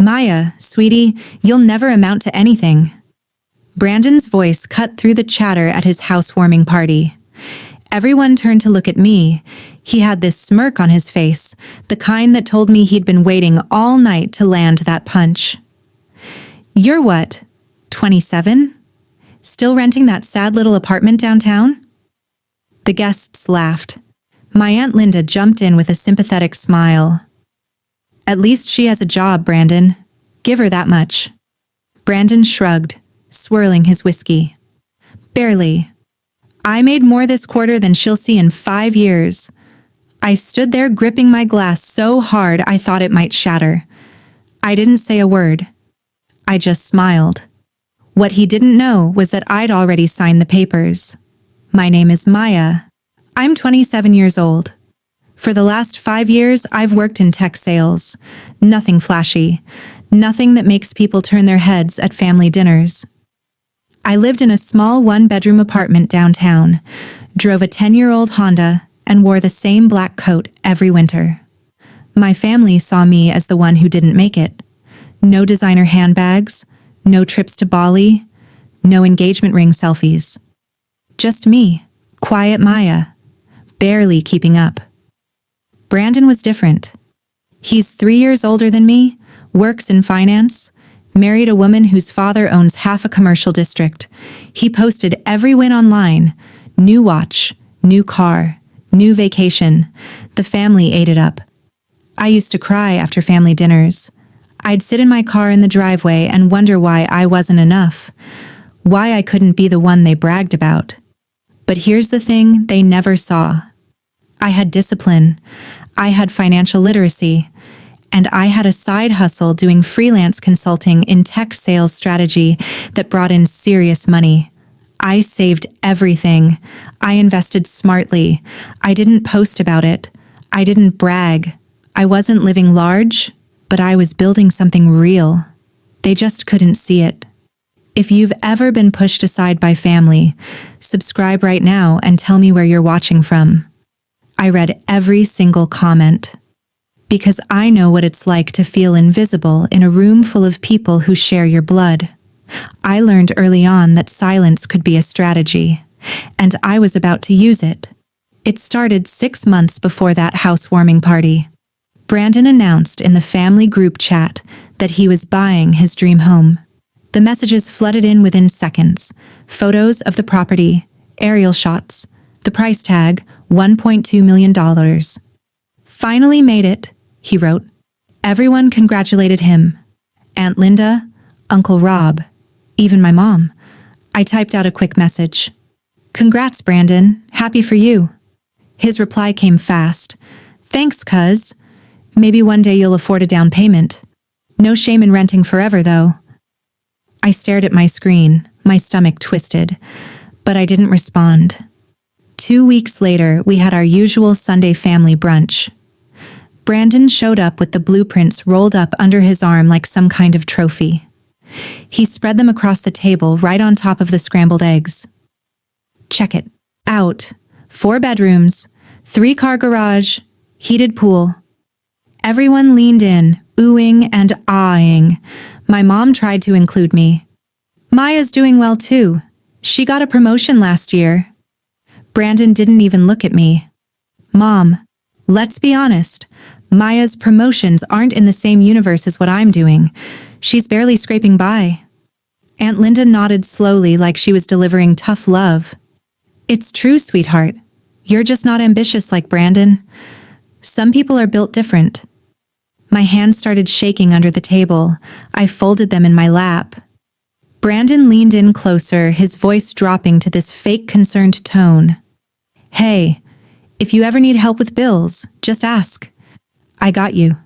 Maya, sweetie, you'll never amount to anything. Brandon's voice cut through the chatter at his housewarming party. Everyone turned to look at me. He had this smirk on his face, the kind that told me he'd been waiting all night to land that punch. You're what, 27? Still renting that sad little apartment downtown? The guests laughed. My Aunt Linda jumped in with a sympathetic smile. At least she has a job, Brandon. Give her that much. Brandon shrugged, swirling his whiskey. Barely. I made more this quarter than she'll see in 5 years. I stood there gripping my glass so hard I thought it might shatter. I didn't say a word. I just smiled. What he didn't know was that I'd already signed the papers. My name is Maya. I'm 27 years old. For the last 5 years, I've worked in tech sales. Nothing flashy. Nothing that makes people turn their heads at family dinners. I lived in a small one-bedroom apartment downtown, drove a 10-year-old Honda, and wore the same black coat every winter. My family saw me as the one who didn't make it. No designer handbags, no trips to Bali, no engagement ring selfies. Just me, quiet Maya, barely keeping up. Brandon was different. He's 3 years older than me, works in finance, married a woman whose father owns half a commercial district. He posted every win online. New watch, new car, new vacation. The family ate it up. I used to cry after family dinners. I'd sit in my car in the driveway and wonder why I wasn't enough, why I couldn't be the one they bragged about. But here's the thing they never saw. I had discipline, I had financial literacy, and I had a side hustle doing freelance consulting in tech sales strategy that brought in serious money. I saved everything. I invested smartly. I didn't post about it. I didn't brag. I wasn't living large, but I was building something real. They just couldn't see it. If you've ever been pushed aside by family, subscribe right now and tell me where you're watching from. I read every single comment. Because I know what it's like to feel invisible in a room full of people who share your blood. I learned early on that silence could be a strategy, and I was about to use it. It started 6 months before that housewarming party. Brandon announced in the family group chat that he was buying his dream home. The messages flooded in within seconds. Photos of the property, aerial shots, the price tag, $1.2 million. Finally made it, he wrote. Everyone congratulated him. Aunt Linda, Uncle Rob, even my mom. I typed out a quick message. Congrats, Brandon. Happy for you. His reply came fast. Thanks, cuz. Maybe one day you'll afford a down payment. No shame in renting forever, though. I stared at my screen, my stomach twisted, but I didn't respond. 2 weeks later, we had our usual Sunday family brunch. Brandon showed up with the blueprints rolled up under his arm like some kind of trophy. He spread them across the table right on top of the scrambled eggs. Check it. Out. 4 bedrooms, 3-car garage, heated pool. Everyone leaned in, oohing and ahhing. My mom tried to include me. Maya's doing well too. She got a promotion last year. Brandon didn't even look at me. Mom, let's be honest. Maya's promotions aren't in the same universe as what I'm doing. She's barely scraping by. Aunt Linda nodded slowly like she was delivering tough love. It's true, sweetheart. You're just not ambitious like Brandon. Some people are built different. My hands started shaking under the table. I folded them in my lap. Brandon leaned in closer, his voice dropping to this fake concerned tone. Hey, if you ever need help with bills, just ask. I got you.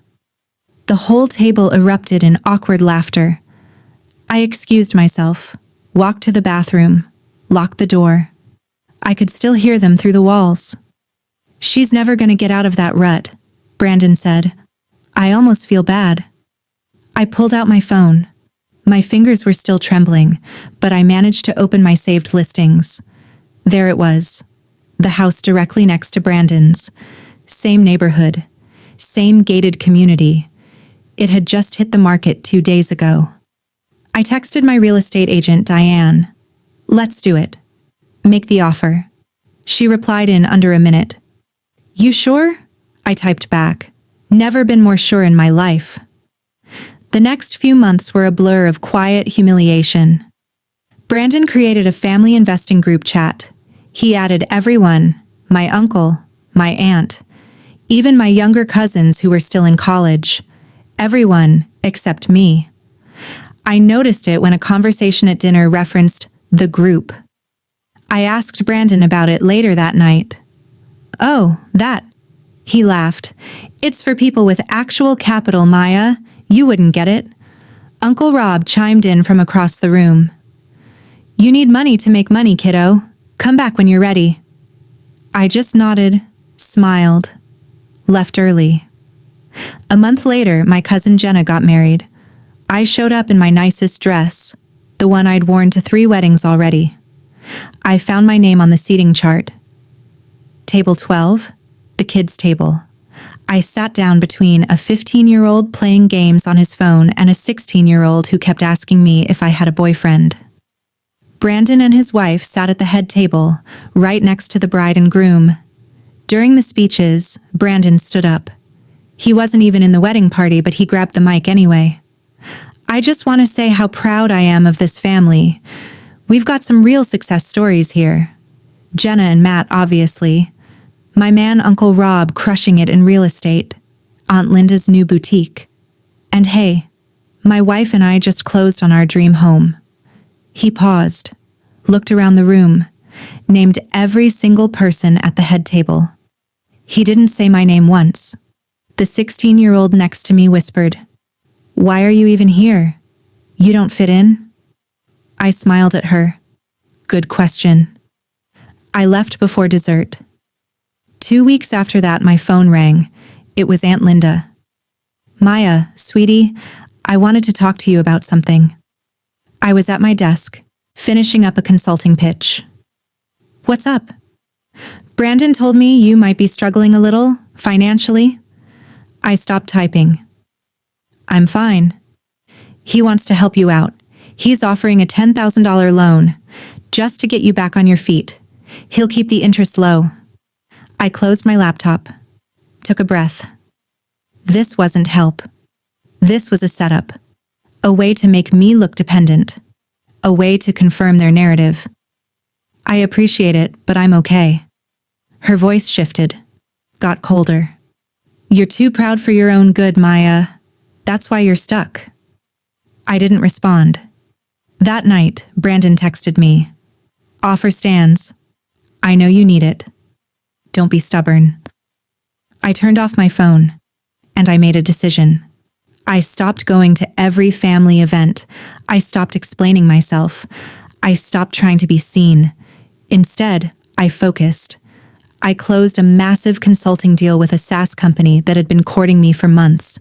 The whole table erupted in awkward laughter. I excused myself, walked to the bathroom, locked the door. I could still hear them through the walls. She's never going to get out of that rut, Brandon said. I almost feel bad. I pulled out my phone. My fingers were still trembling, but I managed to open my saved listings. There it was. The house directly next to Brandon's. Same neighborhood. Same gated community. It had just hit the market 2 days ago. I texted my real estate agent, Diane. Let's do it. Make the offer. She replied in under a minute. You sure? I typed back. Never been more sure in my life. The next few months were a blur of quiet humiliation. Brandon created a family investing group chat. He added everyone, my uncle, my aunt, even my younger cousins who were still in college. Everyone except me. I noticed it when a conversation at dinner referenced the group. I asked Brandon about it later that night. Oh, that. He laughed. It's for people with actual capital, Maya. You wouldn't get it. Uncle Rob chimed in from across the room. You need money to make money, kiddo. Come back when you're ready. I just nodded, smiled, left early. A month later, my cousin Jenna got married. I showed up in my nicest dress, the one I'd worn to 3 weddings already. I found my name on the seating chart. Table 12, the kids' table. I sat down between a 15-year-old playing games on his phone and a 16-year-old who kept asking me if I had a boyfriend. Brandon and his wife sat at the head table, right next to the bride and groom. During the speeches, Brandon stood up. He wasn't even in the wedding party, but he grabbed the mic anyway. I just want to say how proud I am of this family. We've got some real success stories here. Jenna and Matt, obviously. My man Uncle Rob crushing it in real estate. Aunt Linda's new boutique. And hey, my wife and I just closed on our dream home. He paused, looked around the room, named every single person at the head table. He didn't say my name once. The 16-year-old next to me whispered, Why are you even here? You don't fit in? I smiled at her. Good question. I left before dessert. 2 weeks after that, my phone rang. It was Aunt Linda. Maya, sweetie, I wanted to talk to you about something. I was at my desk, finishing up a consulting pitch. What's up? Brandon told me you might be struggling a little, financially. I stopped typing. I'm fine. He wants to help you out. He's offering a $10,000 loan, just to get you back on your feet. He'll keep the interest low. I closed my laptop, took a breath. This wasn't help. This was a setup. A way to make me look dependent. A way to confirm their narrative. I appreciate it, but I'm okay. Her voice shifted, got colder. You're too proud for your own good, Maya. That's why you're stuck. I didn't respond. That night, Brandon texted me. Offer stands. I know you need it. Don't be stubborn. I turned off my phone, and I made a decision. I stopped going to every family event. I stopped explaining myself. I stopped trying to be seen. Instead, I focused. I closed a massive consulting deal with a SaaS company that had been courting me for months.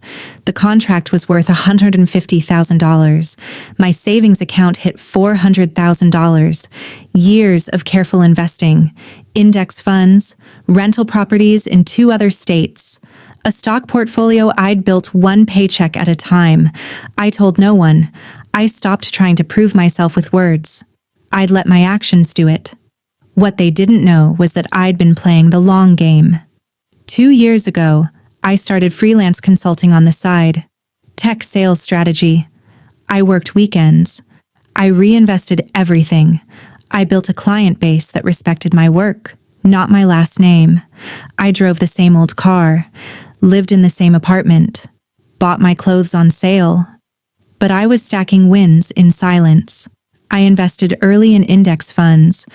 The contract was worth $150,000. My savings account hit $400,000. Years of careful investing, index funds, rental properties in 2 other states. A stock portfolio I'd built 1 paycheck at a time. I told no one. I stopped trying to prove myself with words. I'd let my actions do it. What they didn't know was that I'd been playing the long game. 2 years ago, I started freelance consulting on the side. Tech sales strategy. I worked weekends. I reinvested everything. I built a client base that respected my work, not my last name. I drove the same old car, lived in the same apartment, bought my clothes on sale. But I was stacking wins in silence. I invested early in index funds,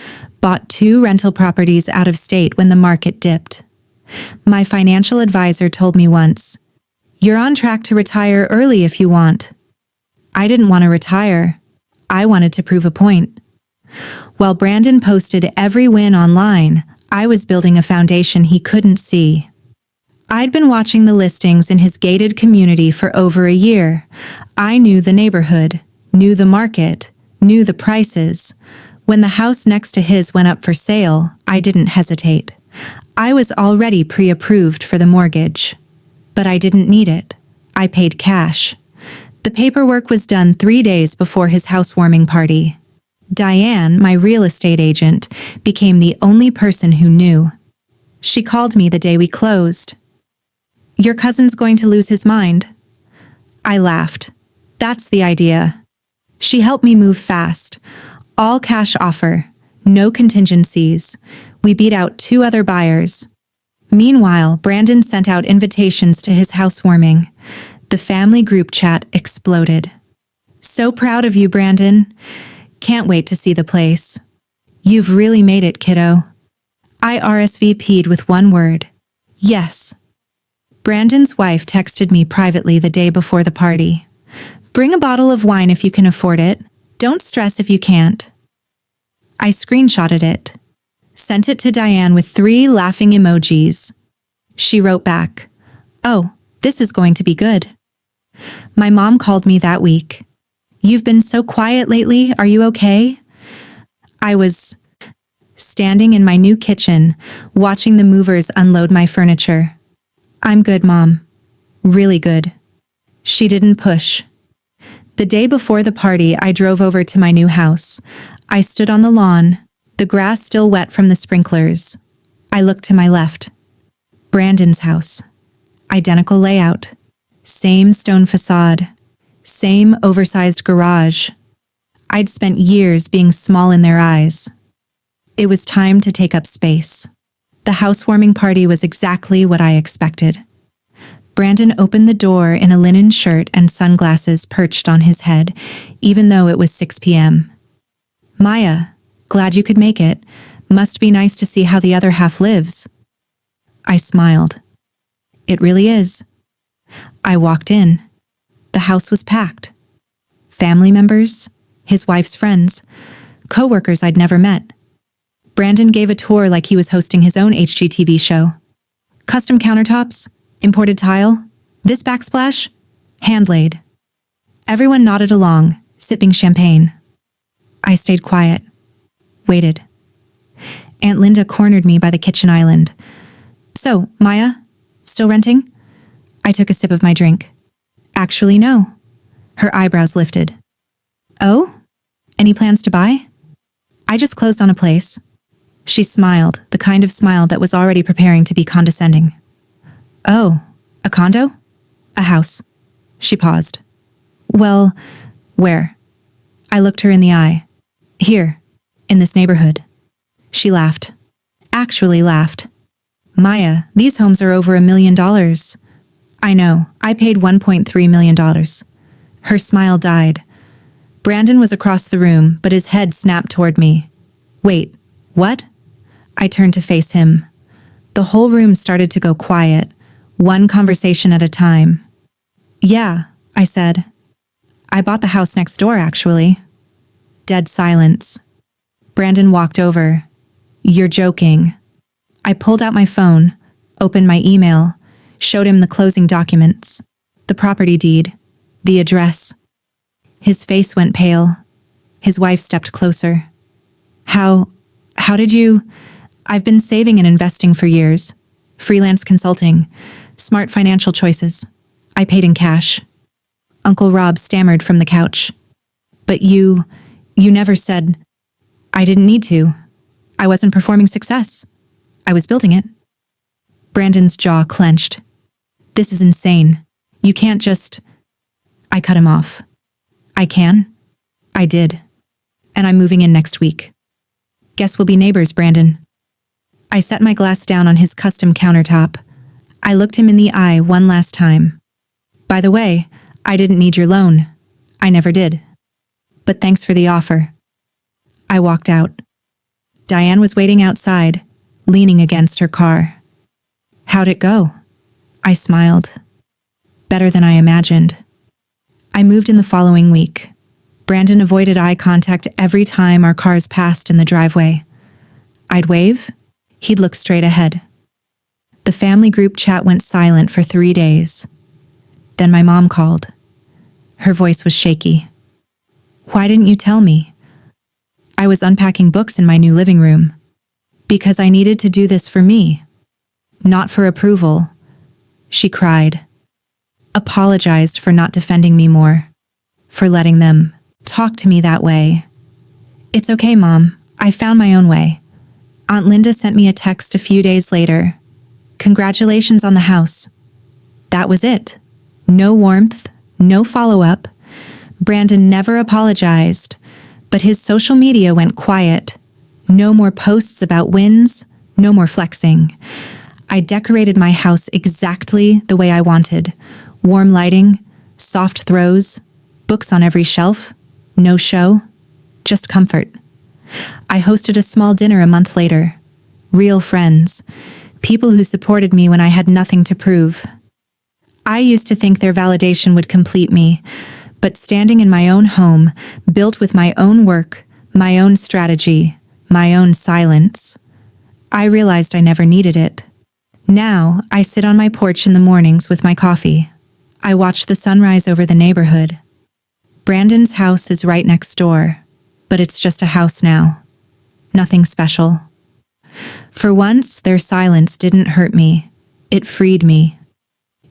bought 2 rental properties out of state when the market dipped. My financial advisor told me once, "You're on track to retire early if you want." I didn't want to retire. I wanted to prove a point. While Brandon posted every win online, I was building a foundation he couldn't see. I'd been watching the listings in his gated community for over a year. I knew the neighborhood, knew the market, knew the prices. When the house next to his went up for sale, I didn't hesitate. I was already pre-approved for the mortgage. But I didn't need it. I paid cash. The paperwork was done 3 days before his housewarming party. Diane, my real estate agent, became the only person who knew. She called me the day we closed. "Your cousin's going to lose his mind." I laughed. "That's the idea." She helped me move fast. All cash offer, no contingencies. We beat out 2 other buyers. Meanwhile, Brandon sent out invitations to his housewarming. The family group chat exploded. "So proud of you, Brandon. Can't wait to see the place. You've really made it, kiddo." I RSVP'd with one word: yes. Brandon's wife texted me privately the day before the party. "Bring a bottle of wine if you can afford it. Don't stress if you can't." I screenshotted it, sent it to Diane with 3 laughing emojis. She wrote back, "Oh, this is going to be good." My mom called me that week. "You've been so quiet lately, are you okay?" I was standing in my new kitchen, watching the movers unload my furniture. "I'm good, Mom. Really good." She didn't push. The day before the party, I drove over to my new house. I stood on the lawn, the grass still wet from the sprinklers. I looked to my left. Brandon's house. Identical layout. Same stone facade. Same oversized garage. I'd spent years being small in their eyes. It was time to take up space. The housewarming party was exactly what I expected. Brandon opened the door in a linen shirt and sunglasses perched on his head, even though it was 6 p.m. "Maya, glad you could make it. Must be nice to see how the other half lives." I smiled. "It really is." I walked in. The house was packed. Family members, his wife's friends, co-workers I'd never met. Brandon gave a tour like he was hosting his own HGTV show. Custom countertops, imported tile, this backsplash, hand-laid. Everyone nodded along, sipping champagne. I stayed quiet, waited. Aunt Linda cornered me by the kitchen island. "So, Maya, still renting?" I took a sip of my drink. "Actually, no." Her eyebrows lifted. "Oh? Any plans to buy?" "I just closed on a place." She smiled, the kind of smile that was already preparing to be condescending. "Oh, a condo?" "A house." She paused. "Well, where?" I looked her in the eye. "Here, in this neighborhood." She laughed. Actually laughed. "Maya, these homes are over $1 million. "I know, I paid $1.3 million. Her smile died. Brandon was across the room, but his head snapped toward me. "Wait, what?" I turned to face him. The whole room started to go quiet, one conversation at a time. "Yeah," I said. "I bought the house next door, actually." Dead silence. Brandon walked over. "You're joking." I pulled out my phone, opened my email, showed him the closing documents, the property deed, the address. His face went pale. His wife stepped closer. How did you? "I've been saving and investing for years. Freelance consulting, smart financial choices. I paid in cash." Uncle Rob stammered from the couch. "But you never said." "I didn't need to. I wasn't performing success. I was building it." Brandon's jaw clenched. "This is insane. You can't just..." I cut him off. "I can. I did. And I'm moving in next week. Guess we'll be neighbors, Brandon." I set my glass down on his custom countertop. I looked him in the eye one last time. "By the way, I didn't need your loan. I never did. But thanks for the offer." I walked out. Diane was waiting outside, leaning against her car. "How'd it go?" I smiled. "Better than I imagined." I moved in the following week. Brandon avoided eye contact every time our cars passed in the driveway. I'd wave. He'd look straight ahead. The family group chat went silent for 3 days. Then my mom called. Her voice was shaky. "Why didn't you tell me?" I was unpacking books in my new living room. "Because I needed to do this for me. Not for approval." She cried. apologized for not defending me more, for letting them talk to me that way. "It's okay, Mom. I found my own way." Aunt Linda sent me a text a few days later. "Congratulations on the house." That was it. No warmth, no follow-up. Brandon never apologized, but his social media went quiet. No more posts about wins, no more flexing. I decorated my house exactly the way I wanted. Warm lighting, soft throws, books on every shelf, no show, just comfort. I hosted a small dinner a month later. Real friends, people who supported me when I had nothing to prove. I used to think their validation would complete me, but standing in my own home, built with my own work, my own strategy, my own silence, I realized I never needed it. Now, I sit on my porch in the mornings with my coffee. I watch the sunrise over the neighborhood. Brandon's house is right next door, but it's just a house now. Nothing special. For once, their silence didn't hurt me. It freed me.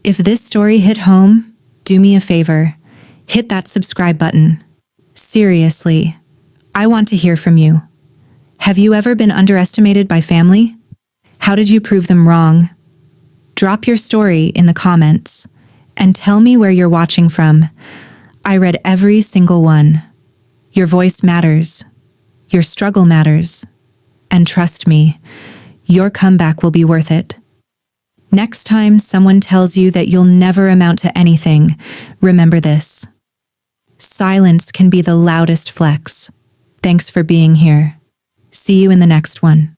If this story hit home, do me a favor. Hit that subscribe button. Seriously, I want to hear from you. Have you ever been underestimated by family? How did you prove them wrong? Drop your story in the comments and tell me where you're watching from. I read every single one. Your voice matters. Your struggle matters. And trust me, your comeback will be worth it. Next time someone tells you that you'll never amount to anything, remember this. Silence can be the loudest flex. Thanks for being here. See you in the next one.